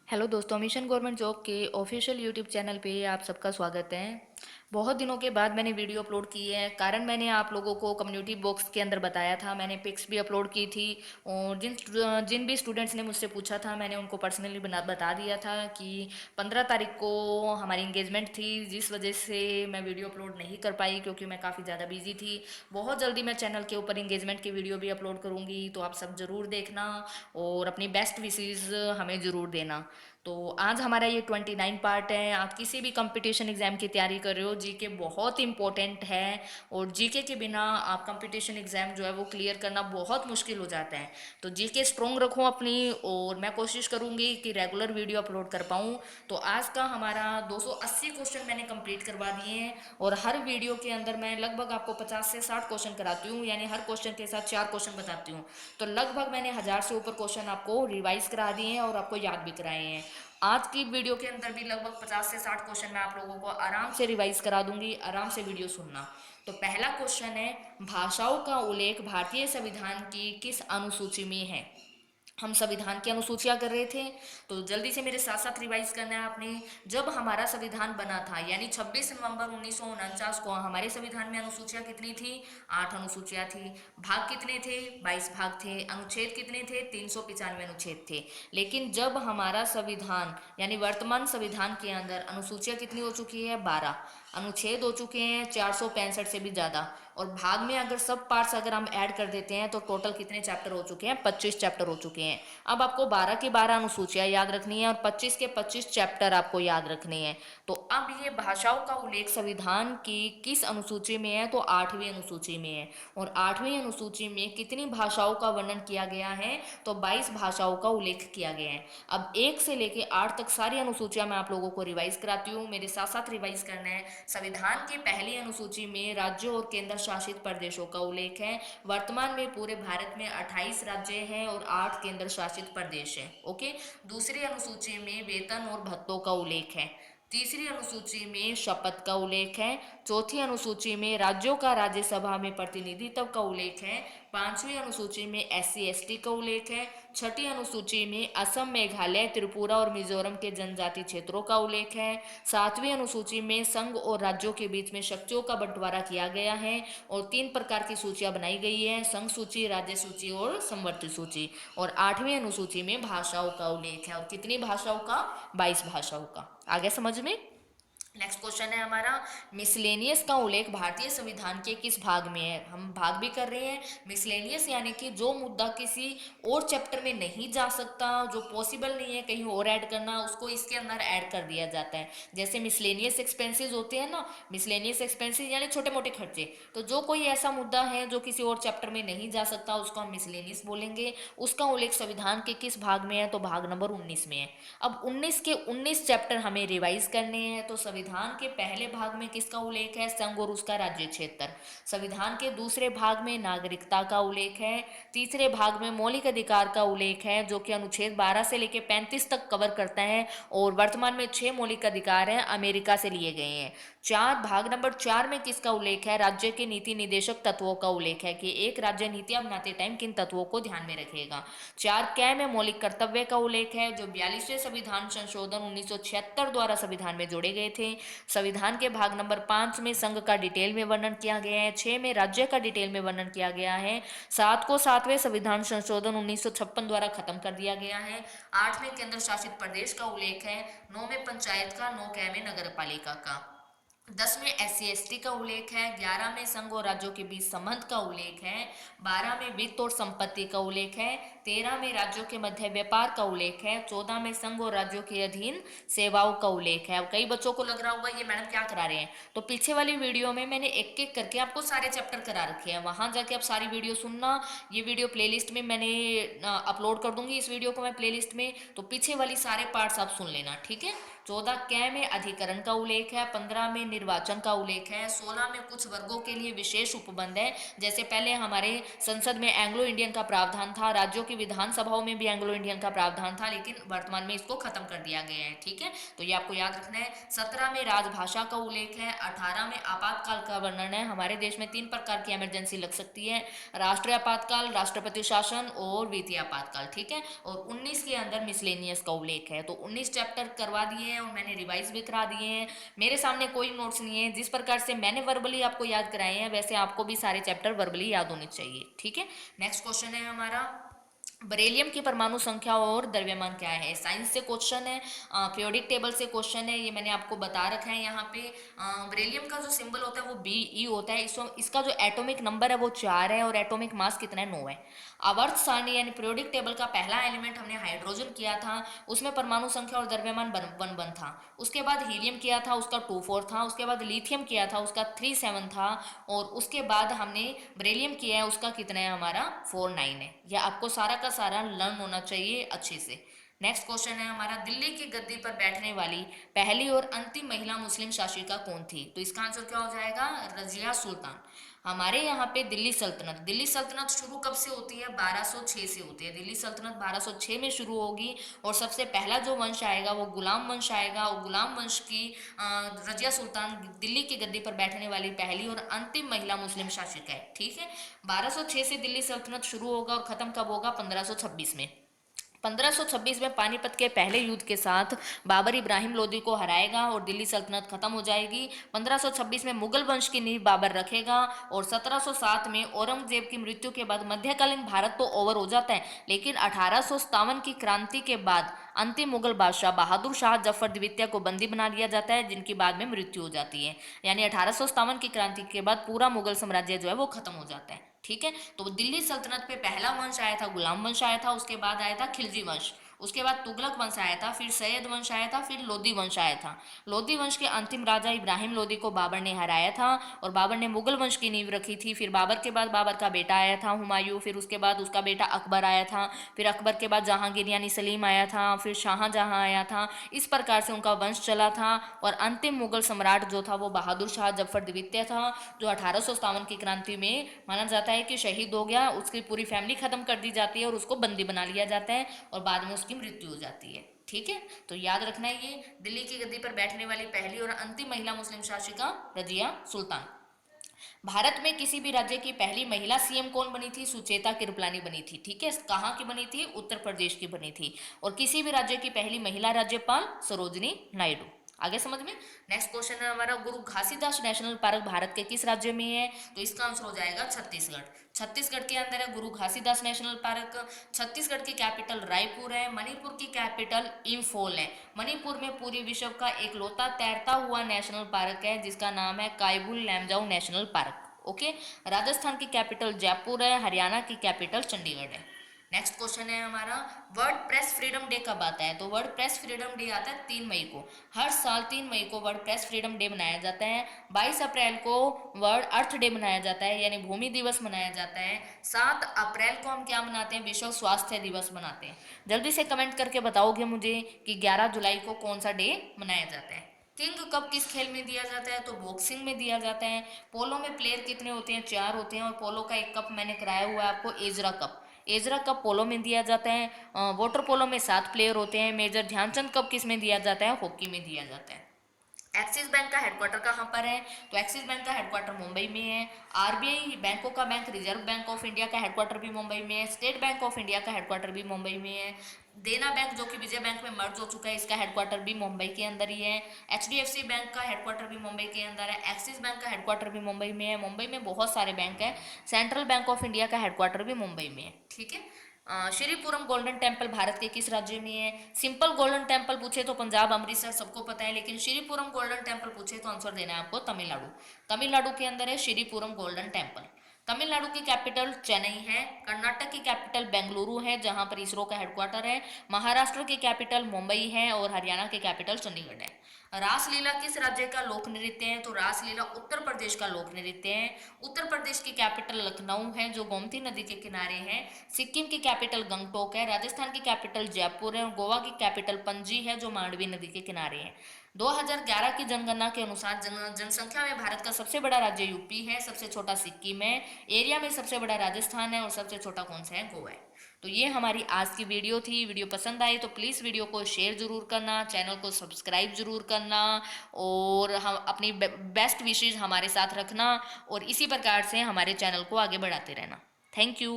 Hello दोस्तों, mission government job के official YouTube channel पे आप सबका स्वागत है। बहुत दिनों के बाद मैंने वीडियो अपलोड की है। कारण मैंने आप लोगों को कम्युनिटी बॉक्स के अंदर बताया था, मैंने पिक्स भी अपलोड की थी। और जिन जिन भी स्टूडेंट्स ने मुझसे पूछा था मैंने उनको पर्सनली बता दिया था कि 15 तारीख को हमारी इंगेजमेंट थी, जिस वजह से मैं वीडियो अपलोड नहीं कर पाई क्योंकि मैं काफ़ी ज़्यादा बिजी थी। बहुत जल्दी मैं चैनल के ऊपर इंगेजमेंट की वीडियो भी अपलोड करूँगी, तो आप सब ज़रूर देखना और अपनी बेस्ट विशेज़ हमें ज़रूर देना। तो आज हमारा ये 29 पार्ट है। आप किसी भी कंपटीशन एग्जाम की तैयारी कर रहे हो, जीके बहुत इंपॉर्टेंट है और जीके के बिना आप कंपटीशन एग्जाम जो है वो क्लियर करना बहुत मुश्किल हो जाता है। तो जीके स्ट्रोंग रखो अपनी, और मैं कोशिश करूंगी कि रेगुलर वीडियो अपलोड कर पाऊँ। तो आज का हमारा 280 क्वेश्चन मैंने कंप्लीट करवा दिए हैं और हर वीडियो के अंदर मैं लगभग आपको 50 से 60 क्वेश्चन कराती हूँ, यानी हर क्वेश्चन के साथ 4 क्वेश्चन बताती हूँ। तो लगभग मैंने 1000 से ऊपर क्वेश्चन आपको रिवाइज करा दिए हैं और आपको याद भी कराए हैं। आज की वीडियो के अंदर भी लगभग 50 से 60 क्वेश्चन मैं आप लोगों को आराम से रिवाइज करा दूंगी, आराम से वीडियो सुनना। तो पहला क्वेश्चन है, भाषाओं का उल्लेख भारतीय संविधान की किस अनुसूची में है? हम संविधान की अनुसूचियां कर रहे थे, तो जल्दी से मेरे साथ साथ रिवाइज करना है आपने। जब हमारा संविधान बना था यानी 26 नवंबर 1949 को हमारे संविधान में अनुसूचियां कितनी थी? 8 अनुसूचियां थी। भाग कितने थे? 22 भाग थे। अनुच्छेद कितने थे? 395 अनुच्छेद थे। लेकिन जब हमारा संविधान यानी वर्तमान संविधान के अंदर अनुसूचियां कितनी हो चुकी है? 12। अनुच्छेद हो चुके हैं 465 से भी ज़्यादा। और भाग में अगर सब पार्ट्स अगर हम ऐड कर देते हैं तो टोटल कितने चैप्टर हो चुके हैं? 25 चैप्टर हो चुके हैं। अब आपको 12 की 12 अनुसूचियां याद रखनी है और 25 के 25 चैप्टर आपको याद रखने हैं। तो अब ये भाषाओं का उल्लेख संविधान की किस अनुसूची में है? तो 8वीं अनुसूची में है। और 8वीं अनुसूची में कितनी भाषाओं का वर्णन किया गया है? तो 22 भाषाओं का उल्लेख किया गया है। अब 1 से लेके 8 तक सारी अनुसूचियां मैं आप लोगों को रिवाइज कराती हूँ, मेरे साथ साथ रिवाइज करना है। संविधान की पहली अनुसूची में राज्यों और केंद्र शासित प्रदेशों का उल्लेख है। वर्तमान में पूरे भारत में 28 राज्य हैं और 8 केंद्र शासित प्रदेश हैं। ओके। दूसरी अनुसूची में वेतन और भत्तों का उल्लेख है। तीसरी अनुसूची में शपथ का उल्लेख है। चौथी अनुसूची में राज्यों का राज्यसभा में प्रतिनिधित्व का उल्लेख है। पांचवी अनुसूची में SC ST का उल्लेख है। छठी अनुसूची में असम, मेघालय, त्रिपुरा और मिजोरम के जनजाति क्षेत्रों का उल्लेख है। सातवीं अनुसूची में संघ और राज्यों के बीच में शक्तियों का बंटवारा किया गया है और 3 प्रकार की सूचियां बनाई गई है, संघ सूची, राज्य सूची और समवर्ती सूची। और 8वीं अनुसूची में भाषाओं का उल्लेख है। और कितनी भाषाओं का? 22 भाषाओं का। आगे समझ में? नेक्स्ट क्वेश्चन है हमारा, मिसलेनियस का उल्लेख भारतीय संविधान के किस भाग में है? हम भाग भी कर रहे हैं। मिसलेनियस यानी कि जो मुद्दा किसी और चैप्टर में नहीं जा सकता, जो पॉसिबल नहीं है कहीं और ऐड करना, उसको इसके अंदर ऐड कर दिया जाता है। जैसे मिसलेनियस एक्सपेंसेस होते हैं ना, मिसलेनियस एक्सपेंसेस यानी छोटे मोटे खर्चे। तो जो कोई ऐसा मुद्दा है जो किसी और चैप्टर में नहीं जा सकता, उसको हम मिसलेनियस बोलेंगे। उसका उल्लेख संविधान के किस भाग में है? तो भाग नंबर 19 में है। अब 19 के 19 चैप्टर हमें रिवाइज करने हैं। तो संविधान के पहले भाग में किसका उल्लेख है? संघ और उसका राज्य क्षेत्र। संविधान के दूसरे भाग में नागरिकता का उल्लेख है। तीसरे भाग में मौलिक अधिकार का उल्लेख है, जो कि अनुच्छेद 12 से लेकर 35 तक कवर करता है। और वर्तमान में 6 मौलिक अधिकार हैं, अमेरिका से लिए गए हैं। भाग नंबर 4 में किसका उल्लेख है? राज्य के नीति निदेशक तत्वों का उल्लेख है कि एक राज्य नीतियां बनाते टाइम किन तत्वों को ध्यान में रखेगा। 4 में मौलिक कर्तव्य का उल्लेख है, जो 42वें संविधान संशोधन 1976 द्वारा संविधान में जोड़े गए थे। संविधान के भाग नंबर 5 में संघ का डिटेल में वर्णन किया गया है। 6 में राज्य का डिटेल में वर्णन किया गया है। 7 को 7वें संविधान संशोधन 1956 द्वारा खत्म कर दिया गया है। 8 में केंद्र शासित प्रदेश का उल्लेख है। 9 में पंचायत का, 9 में नगर पालिका का। 10 में SC ST का उल्लेख है। 11 में संघ और राज्यों के बीच संबंध का उल्लेख है। 12 में वित्त और संपत्ति का उल्लेख है। 13 में राज्यों के मध्य व्यापार का उल्लेख है। 14 में संघ और राज्यों के अधीन सेवाओं का उल्लेख है। अब कई बच्चों को लग रहा होगा ये मैडम क्या करा रहे हैं, तो पीछे वाली वीडियो में मैंने एक एक करके आपको सारे चैप्टर करा रखे हैं, वहां जाके आप सारी वीडियो सुनना। ये वीडियो प्लेलिस्ट में मैंने अपलोड कर दूंगी, इस वीडियो को मैं प्लेलिस्ट में, तो पीछे वाली सारे पार्ट्स आप सुन लेना, ठीक है। 14 में अधिकरण का उल्लेख है। 15 में निर्वाचन का उल्लेख है। 16 में कुछ वर्गों के लिए विशेष उपबंध है। जैसे पहले हमारे संसद में एंग्लो इंडियन का प्रावधान था, राज्यों की विधानसभाओं में भी एंग्लो इंडियन का प्रावधान था, लेकिन वर्तमान में इसको खत्म कर दिया गया है। ठीक है, तो ये आपको याद रखना है। 17 में राजभाषा का उल्लेख है। 18 में आपातकाल का वर्णन है। हमारे देश में 3 प्रकार की इमरजेंसी लग सकती है, राष्ट्रीय आपातकाल, राष्ट्रपति शासन और वित्तीय आपातकाल। ठीक है, और 19 के अंदर मिसलेनियस का उल्लेख है। तो 19 चैप्टर करवा दिए हैं और मैंने रिवाइज भी करा दिए हैं। मेरे सामने कोई नोट्स नहीं है। जिस प्रकार से मैंने वर्बली आपको याद कराए हैं, वैसे आपको भी सारे चैप्टर वर्बली याद होने चाहिए। ठीक है, नेक्स्ट क्वेश्चन है हमारा, बेरिलियम की परमाणु संख्या और द्रव्यमान क्या है। साइंस से क्वेश्चन है, पीरियोडिक टेबल से क्वेश्चन है, ये मैंने आपको बता रखा है। यहाँ पे बेरिलियम का जो सिंबल होता है वो Be होता है। इसका जो एटॉमिक नंबर है वो 4 है और एटॉमिक मास कितना है, 9 है। आवर्त सारणी यानी पीरियोडिक टेबल का पहला एलिमेंट हमने हाइड्रोजन किया था, उसमें परमाणु संख्या और द्रव्यमान 1 था। उसके बाद हीलियम किया था, उसका 2 4 था। उसके बाद लिथियम किया था, उसका 3 7 था। और उसके बाद हमने बेरिलियम किया है, उसका कितना है, हमारा 4 9 है। यह आपको सारा का सारा लर्न होना चाहिए अच्छे से। नेक्स्ट क्वेश्चन है हमारा, दिल्ली की गद्दी पर बैठने वाली पहली और अंतिम महिला मुस्लिम शासिका कौन थी। तो इसका आंसर क्या हो जाएगा, रजिया सुल्तान। हमारे यहाँ पे दिल्ली सल्तनत शुरू कब से होती है, 1206 से होती है। दिल्ली सल्तनत 1206 में शुरू होगी और सबसे पहला जो वंश आएगा वो गुलाम वंश आएगा। और गुलाम वंश की रजिया सुल्तान दिल्ली की गद्दी पर बैठने वाली पहली और अंतिम महिला मुस्लिम शासिका है। ठीक है, 1206 से दिल्ली सल्तनत शुरू होगा और खत्म कब होगा, 1526 में। 1526 में पानीपत के पहले युद्ध के साथ बाबर इब्राहिम लोदी को हराएगा और दिल्ली सल्तनत खत्म हो जाएगी। 1526 में मुगल वंश की नींव बाबर रखेगा और 1707 में औरंगजेब की मृत्यु के बाद मध्यकालीन भारत तो ओवर हो जाता है, लेकिन 1857 की क्रांति के बाद अंतिम मुगल बादशाह बहादुर शाह जफर द्वितीय को बंदी बना लिया जाता है, जिनकी बाद में मृत्यु हो जाती है। यानी 1857 की क्रांति के बाद पूरा मुगल साम्राज्य जो है वो खत्म हो जाता है। ठीक है, तो दिल्ली सल्तनत पे पहला वंश आया था, गुलाम वंश आया था। उसके बाद आया था खिलजी वंश। उसके बाद तुगलक वंश आया था, फिर सैयद वंश आया था, फिर लोदी वंश आया था। लोदी वंश के अंतिम राजा इब्राहिम लोदी को बाबर ने हराया था और बाबर ने मुगल वंश की नींव रखी थी। फिर बाबर के बाद बाबर का बेटा आया था हुमायूं, फिर उसके बाद उसका बेटा अकबर आया था, फिर अकबर के बाद जहांगीर यानी सलीम आया था, फिर शाहजहां आया था। इस प्रकार से उनका वंश चला था और अंतिम मुगल सम्राट जो था वो बहादुर शाह जफर द्वितीय था, जो 1857 की क्रांति में माना जाता है कि शहीद हो गया। उसकी पूरी फैमिली खत्म कर दी जाती है और उसको बंदी बना लिया जाता है और बाद में उसकी मृत्यु हो जाती है। ठीक है, तो याद रखना है, ये दिल्ली की गद्दी पर बैठने वाली पहली और अंतिम महिला मुस्लिम शासिका रजिया सुल्तान। भारत में किसी भी राज्य की पहली महिला सीएम कौन बनी थी, सुचेता कृपलानी बनी थी। ठीक है, कहाँ की बनी थी, उत्तर प्रदेश की बनी थी। और किसी भी राज्य की पहली महिला राज्यपाल सरोजनी नायडू। आगे समझ में। नेक्स्ट क्वेश्चन है हमारा, गुरु घासीदास नेशनल पार्क भारत के किस राज्य में है। तो इसका आंसर हो जाएगा छत्तीसगढ़। छत्तीसगढ़ के अंदर है गुरु घासीदास नेशनल पार्क। छत्तीसगढ़ की कैपिटल रायपुर है। मणिपुर की कैपिटल इम्फॉल है। मणिपुर में पूरे विश्व का एकलौता तैरता हुआ नेशनल पार्क है जिसका नाम है कायबुल लैमजाऊ नेशनल पार्क। ओके, राजस्थान की कैपिटल जयपुर है। हरियाणा की कैपिटल चंडीगढ़ है। नेक्स्ट क्वेश्चन है हमारा, वर्ल्ड प्रेस फ्रीडम डे कब आता है। तो वर्ल्ड प्रेस फ्रीडम डे आता है 3 मई को। हर साल 3 मई को वर्ल्ड प्रेस फ्रीडम डे मनाया जाता है। 22 अप्रैल को वर्ल्ड अर्थ डे मनाया जाता है यानी भूमि दिवस मनाया जाता है। 7 अप्रैल को हम क्या मनाते हैं, विश्व स्वास्थ्य दिवस मनाते हैं। जल्दी से कमेंट करके बताओगे मुझे कि 11 जुलाई को कौन सा डे मनाया जाता है। किंग कप किस खेल में दिया जाता है, तो बॉक्सिंग में दिया जाता है। पोलो में प्लेयर कितने होते हैं, 4 होते हैं। और पोलो का एक कप मैंने कराया हुआ है आपको, एजरा कप। एजरा कप पोलो में दिया जाता है। वाटर पोलो में 7 प्लेयर होते हैं। मेजर ध्यानचंद कप किस में दिया जाता है, हॉकी में दिया जाता है। एक्सिस बैंक का हेडक्वार्टर कहाँ पर है, तो एक्सिस बैंक का हेडक्वार्टर मुंबई में है। आरबीआई बैंकों का bank reserve bank of India का हेडक्वार्टर भी मुंबई में है। स्टेट बैंक ऑफ इंडिया का हेडक्वार्टर भी मुंबई में है। देना बैंक जो कि विजय बैंक में मर्ज हो चुका है, इसका हेडक्वार्टर भी मुंबई के अंदर ही है। एचडीएफसी बैंक का हेडक्वार्टर भी मुंबई के अंदर है। एक्सिस बैंक का हेडक्वार्टर भी मुंबई में है। मुंबई में बहुत सारे बैंक हैं। सेंट्रल बैंक ऑफ इंडिया का हेडक्वार्टर भी मुंबई में है। ठीक है, श्रीपुरम गोल्डन टेम्पल भारत के किस राज्य में है। सिंपल गोल्डन टेम्पल पूछे तो पंजाब अमृतसर सबको पता है, लेकिन श्रीपुरम गोल्डन टेम्पल पूछे तो आंसर देना है आपको तमिलनाडु। तमिलनाडु के अंदर है श्रीपुरम गोल्डन टेम्पल। तमिलनाडु की कैपिटल चेन्नई है। कर्नाटक की कैपिटल बेंगलुरु है जहां पर इसरो का हेडक्वार्टर है। महाराष्ट्र की कैपिटल मुंबई है और हरियाणा की कैपिटल चंडीगढ़ है। रासलीला किस राज्य का लोक नृत्य है, तो रासलीला उत्तर प्रदेश का लोक नृत्य है। उत्तर प्रदेश की कैपिटल लखनऊ है जो गोमती नदी के किनारे है। सिक्किम की कैपिटल गंगटोक है। राजस्थान की कैपिटल जयपुर है और गोवा की कैपिटल पणजी है जो मांडवी नदी के किनारे है। 2011 की जनगणना के अनुसार जनसंख्या में भारत का सबसे बड़ा राज्य यूपी है, सबसे छोटा सिक्किम है, एरिया में सबसे बड़ा राजस्थान है और सबसे छोटा कौन सा है, गोवा है। तो ये हमारी आज की वीडियो थी। वीडियो पसंद आई तो प्लीज़ वीडियो को शेयर ज़रूर करना, चैनल को सब्सक्राइब ज़रूर करना, और हम अपनी बेस्ट विशेज़ हमारे साथ रखना, और इसी प्रकार से हमारे चैनल को आगे बढ़ाते रहना। Thank you.